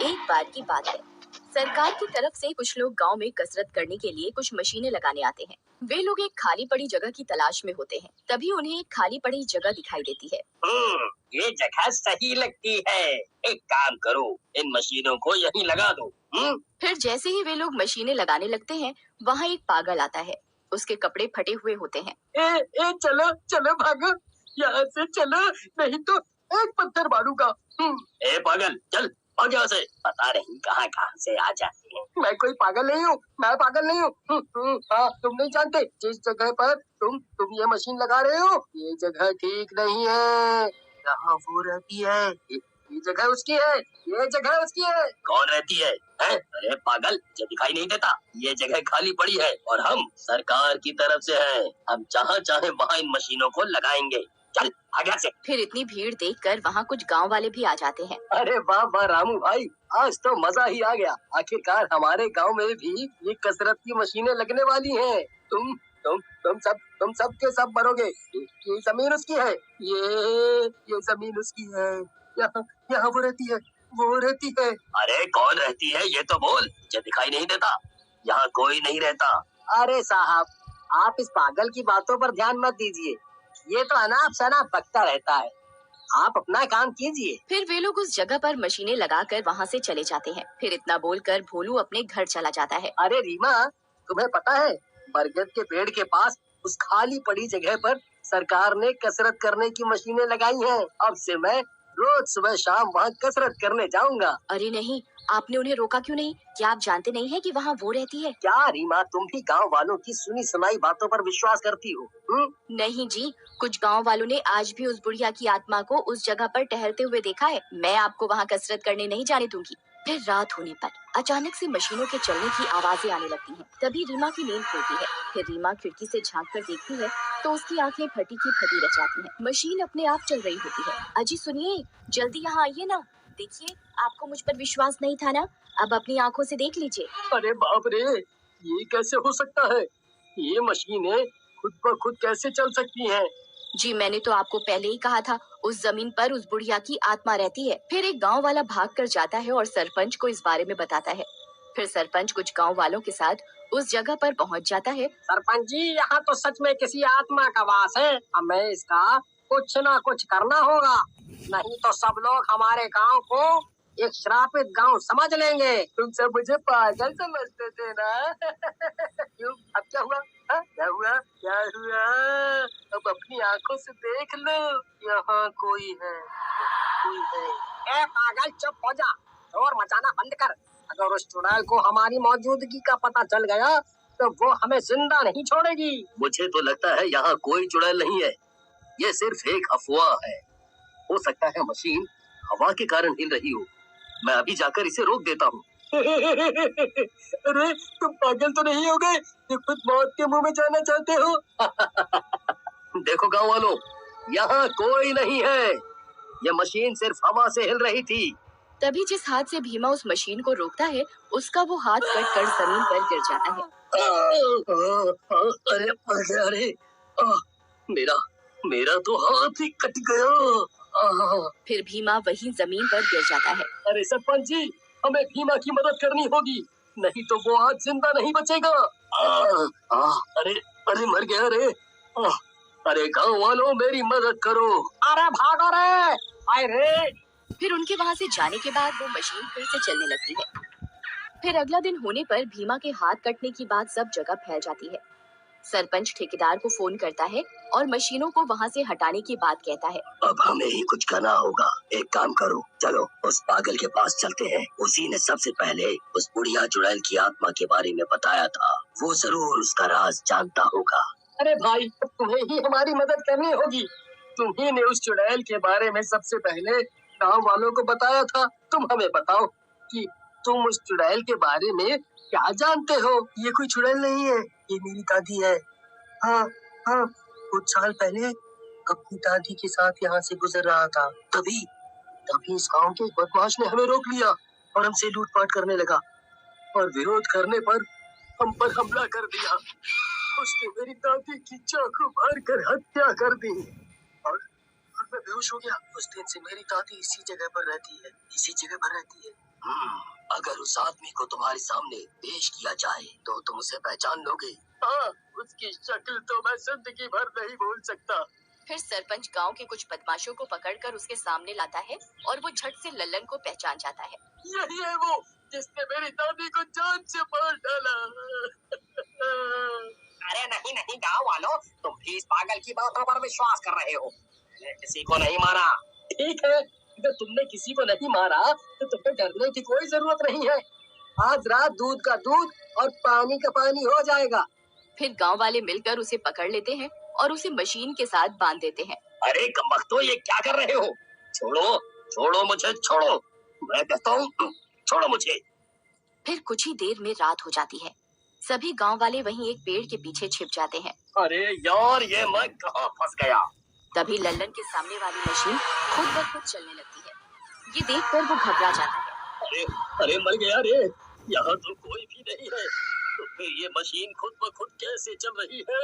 एक बार की बात है। सरकार की तरफ से कुछ लोग गांव में कसरत करने के लिए कुछ मशीनें लगाने आते हैं। वे लोग एक खाली पड़ी जगह की तलाश में होते हैं। तभी उन्हें एक खाली पड़ी जगह दिखाई देती है। ये जगह सही लगती है। एक काम करो, इन मशीनों को यहीं लगा दो। फिर जैसे ही वे लोग मशीनें लगाने लगते हैं, वहाँ एक पागल आता है। उसके कपड़े फटे हुए होते हैं। चलो चलो भागो, यहाँ से चलो, नहीं तो एक पत्थर मारूंगा। ए पागल, चल भाग यहाँ से। पता नहीं कहाँ कहाँ से आ जाते हैं। मैं कोई पागल नहीं हूँ, मैं पागल नहीं हूँ। हाँ, तुम नहीं जानते जिस जगह पर तुम ये मशीन लगा रहे हो, ये जगह ठीक नहीं है। यहाँ वो रहती है, ये जगह उसकी है, ये जगह उसकी है। कौन रहती है? अरे पागल, तुझे दिखाई नहीं देता? ये जगह खाली पड़ी है और हम सरकार की तरफ से हैं। हम जहाँ चाहे वहाँ इन मशीनों को लगाएंगे। चल आगे से। फिर इतनी भीड़ देखकर वहाँ कुछ गांव वाले भी आ जाते हैं। अरे वाह वाह रामू भाई, आज तो मजा ही आ गया। आखिरकार हमारे गांव में भी ये कसरत की मशीनें लगने वाली हैं। तुम सब के सब मरोगे। ये जमीन उसकी है, ये जमीन उसकी है। यहाँ यहाँ वो रहती है। अरे कौन रहती है ये तो बोल, मुझे दिखाई नहीं देता। यहाँ कोई नहीं रहता। अरे साहब, आप इस पागल की बातों पर ध्यान मत दीजिए। ये तो अनाप शनाप बकता रहता है। आप अपना काम कीजिए। फिर वे लोग उस जगह पर मशीनें लगाकर वहाँ से चले जाते हैं। फिर इतना बोलकर भोलू अपने घर चला जाता है। अरे रीमा, तुम्हें पता है बरगद के पेड़ के पास उस खाली पड़ी जगह पर सरकार ने कसरत करने की मशीनें लगाई हैं। अब से मैं रोज सुबह शाम वहाँ कसरत करने जाऊंगा। अरे नहीं, आपने उन्हें रोका क्यों नहीं? क्या आप जानते नहीं है कि वहाँ वो रहती है? क्या रीमा, तुम भी गांव वालों की सुनी सुनाई बातों पर विश्वास करती हो? नहीं जी, कुछ गांव वालों ने आज भी उस बुढ़िया की आत्मा को उस जगह पर टहलते हुए देखा है। मैं आपको वहाँ कसरत करने नहीं जाने दूंगी। फिर रात होने पर अचानक से मशीनों के चलने की आवाजें आने लगती हैं। तभी रीमा की नींद खुलती है। फिर रीमा खिड़की से झांक कर देखती है तो उसकी आंखें फटी की फटी रह जाती हैं। मशीन अपने आप चल रही होती है। अजी सुनिए, जल्दी यहाँ आइए ना। देखिए, आपको मुझ पर विश्वास नहीं था ना? अब अपनी आंखों से देख लीजिए। अरे बाप रे, ये कैसे हो सकता है? ये मशीनें खुद ब खुद कैसे चल सकती हैं? जी मैंने तो आपको पहले ही कहा था, उस जमीन पर उस बुढ़िया की आत्मा रहती है। फिर एक गांव वाला भाग कर जाता है और सरपंच को इस बारे में बताता है। फिर सरपंच कुछ गांव वालों के साथ उस जगह पर पहुंच जाता है। सरपंच जी, यहाँ तो सच में किसी आत्मा का वास है। हमें इसका कुछ ना कुछ करना होगा, नहीं तो सब लोग हमारे गांव को एक श्रापित गांव समझ लेंगे। तुम सब मुझे पागल समझते थे ना? क्यों, अब क्या हुआ? क्या हुआ? क्या हुआ? अब अपनी आंखों से देख लो, यहाँ कोई है, कोई है। ए पागल, चुप हो जा, शोर मचाना बंद कर। अगर उस चुड़ैल को हमारी मौजूदगी का पता चल गया तो वो हमें जिंदा नहीं छोड़ेगी। मुझे तो लगता है यहाँ कोई चुड़ैल नहीं है, ये सिर्फ एक अफवाह है। हो सकता है मशीन हवा के कारण हिल रही हो। मैं अभी जाकर इसे रोक देता हूँ। अरे तुम पागल तो नहीं हो गए, ये खुद मौत के मुंह में जाना चाहते हो? देखो गांव वालों, यहाँ कोई नहीं है, ये मशीन सिर्फ हवा से हिल रही थी। तभी जिस हाथ से भीमा उस मशीन को रोकता है, उसका वो हाथ कट कर जमीन पर गिर जाता है। अरे अरे अरे, मेरा मेरा तो हाथ ही कट गया। फिर भीमा वहीं जमीन पर गिर जाता है। अरे सरपंच जी, हमें भीमा की मदद करनी होगी, नहीं तो वो आज जिंदा नहीं बचेगा। अरे अरे मर गया रे। अरे गांव वालों, मेरी मदद करो। अरे भागो रे, आए रे। फिर उनके वहाँ से जाने के बाद वो मशीन फिर से चलने लगती है। फिर अगला दिन होने पर भीमा के हाथ कटने की बात सब जगह फैल जाती है। सरपंच ठेकेदार को फोन करता है और मशीनों को वहाँ से हटाने की बात कहता है। अब हमें ही कुछ करना होगा। एक काम करो, चलो उस पागल के पास चलते हैं। उसी ने सबसे पहले उस बुढ़िया चुड़ैल की आत्मा के बारे में बताया था, वो जरूर उसका राज जानता होगा। अरे भाई, तुम्हें ही हमारी मदद करनी होगी। तुम्ही ने उस चुड़ैल के बारे में सबसे पहले गांव वालों को बताया था। तुम हमें बताओ कि तुम उस चुड़ैल के बारे में क्या जानते हो? ये कोई चुड़ैल नहीं है, ये मेरी दादी है। हाँ हाँ, कुछ साल पहले अपनी दादी के साथ यहाँ से गुजर रहा था, तभी इस गांव के बदमाश ने हमें रोक लिया और हमसे लूटपाट करने लगा, और विरोध करने पर हम पर हमला कर दिया। उसने मेरी दादी की चाकू मार कर हत्या कर दी और मैं बेहोश हो गया। उस दिन से मेरी दादी इसी जगह पर रहती है, इसी जगह पर रहती है। अगर उस आदमी को तुम्हारे सामने पेश किया जाए तो तुम उसे पहचान लोगे? हाँ, उसकी शक्ल तो मैं जिंदगी भर नहीं भूल सकता। फिर सरपंच गांव के कुछ बदमाशों को पकड़कर उसके सामने लाता है और वो झट से लल्लन को पहचान जाता है। यही है वो जिसने मेरी दादी को जान से मार डाला। अरे नहीं नहीं गाँव वालों, तुम भी इस पागल की बातों पर विश्वास कर रहे हो। मैंने किसी को नहीं मारा। ठीक है, अगर तुमने किसी को नहीं मारा तो तुम्हें डरने की कोई जरूरत नहीं है। आज रात दूध का दूध और पानी का पानी हो जाएगा। फिर गांव वाले मिलकर उसे पकड़ लेते हैं और उसे मशीन के साथ बांध देते हैं। अरे कमबख्तो, ये क्या कर रहे हो? छोड़ो, छोड़ो मुझे, छोड़ो। मैं कहता हूँ छोड़ो मुझे। फिर कुछ ही देर में रात हो जाती है। सभी गांव वाले वहीं एक पेड़ के पीछे छिप जाते हैं। अरे यार, ये मैं कहाँ फंस गया? तभी लल्लन के सामने वाली मशीन खुद ब खुद चलने लगती है। ये देखकर वो घबरा जाता है। अरे अरे मर गया रे, यहाँ तो कोई भी नहीं है, तो फिर ये मशीन खुद ब खुद कैसे चल रही है?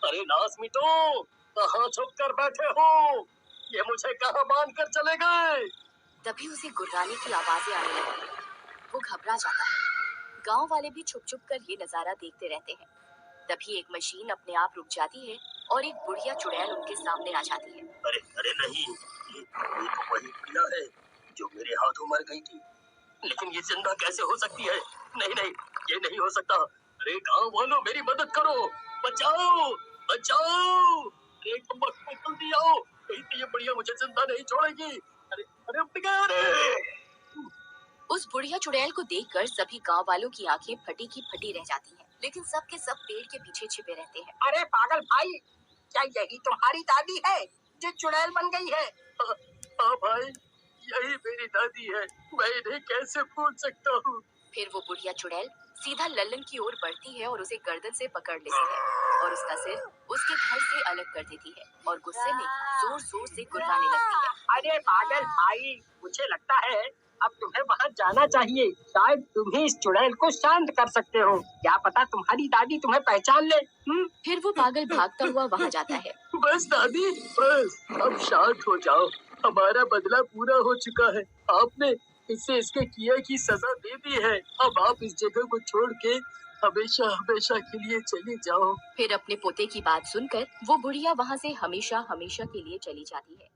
अरे नास मिटो, कहाँ छुप कर बैठे हो? ये मुझे कहाँ बांध कर चले गए? तभी उसे गुर्राने की आवाजें आने लगती हैं। वो घबरा जाता है। गांव वाले भी छुप छुप कर ये नजारा देखते रहते हैं। तभी एक मशीन अपने आप रुक जाती है और एक बुढ़िया चुड़ैल उनके सामने आ जाती है। अरे अरे नहीं, ये तो वही बुढ़िया है जो मेरे हाथों मर गई थी। लेकिन ये जिंदा कैसे हो सकती है? नहीं नहीं, ये नहीं हो सकता। अरे गांव वालों, मेरी मदद करो, बचाओ, बचाओ। अरे तुम जल्दी आओ, कहीं तो ये बुढ़िया मुझे जिंदा नहीं छोड़ेगी। अरे अरे उठ गया रे। उस बुढ़िया चुड़ैल को देखकर सभी गांव वालों की आंखें फटी की फटी रह जाती हैं, लेकिन सब के सब पेड़ के पीछे छिपे रहते हैं। अरे पागल भाई, क्या यही तुम्हारी दादी है जो चुड़ैल बन गई है? हाँ भाई, यही मेरी दादी है, मैं इन्हें कैसे भूल सकता हूँ? फिर वो बुढ़िया चुड़ैल सीधा लल्लन की ओर बढ़ती है और उसे गर्दन से पकड़ लेती है और उसका सिर उसके घर से अलग कर देती है और गुस्से में जोर जोर से गुर्राने लगती है। अरे पागल भाई, मुझे लगता है अब तुम्हें वहाँ जाना चाहिए। शायद तुम ही इस चुड़ैल को शांत कर सकते हो। क्या पता तुम्हारी दादी तुम्हें पहचान ले। फिर वो पागल भागता हुआ वहाँ जाता है। बस दादी, बस अब शांत हो जाओ। हमारा बदला पूरा हो चुका है। आपने इससे इसके किए की सजा दे दी है। अब आप इस जगह को छोड़ के हमेशा हमेशा के लिए चले जाओ। फिर अपने पोते की बात सुनकर वो बुढ़िया वहाँ से हमेशा हमेशा के लिए चली जाती है।